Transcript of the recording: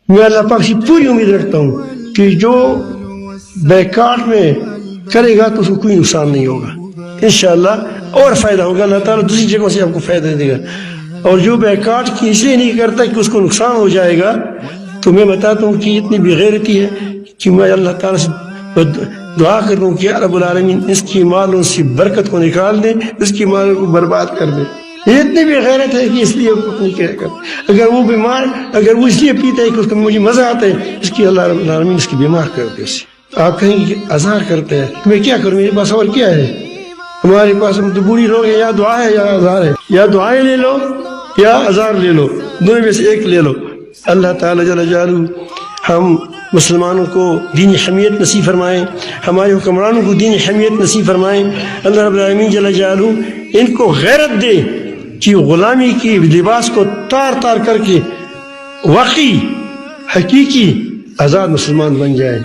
میں اللہ پاک سے پوری امید رکھتا ہوں کہ جو بیکاٹ میں کرے گا تو اس کو کوئی نقصان نہیں ہوگا انشاءاللہ، اور فائدہ ہوگا، اللہ تعالیٰ دوسری جگہوں سے آپ کو فائدہ دے گا۔ اور جو بیکاٹ کی اس لیے نہیں کرتا کہ اس کو نقصان ہو جائے گا، تو میں بتاتا ہوں کہ اتنی بغیرتی ہے کہ میں اللہ تعالیٰ سے دعا کرتا ہوں کہ یا رب العالمین اس کی مالوں سے برکت کو نکال دے، اس کی مالوں کو برباد کر دے۔ یہ اتنی بھی غیرت ہے کہ اس لیے نہیں کہہ کر، اگر وہ بیمار، اگر وہ اس لیے پیتا ہے کہ اس کو مجھے مزہ آتا ہے، اس کی اللہ رب العالمین اس کی بیمار کر دے اسے۔ آپ کہیں گے کہ اذار کرتے ہیں، میں کیا کروں، میرے پاس اور کیا ہے؟ ہمارے پاس ہم تو بوڑھی لوگ ہیں، یا دعا ہے یا اذار ہے، یا دعائیں لے لو یا اذار لے لو، دونوں میں سے ایک لے لو۔ اللہ تعالیٰ جل جلالہ ہم مسلمانوں کو دینی حمیت نصیب فرمائیں، ہمارے حکمرانوں کو دینی حمیت نصیب فرمائیں۔ اللہ رب العالمین جل جلالہ ان کو غیرت دے کہ غلامی کی لباس کو تار تار کر کے واقعی حقیقی آزاد مسلمان بن جائے۔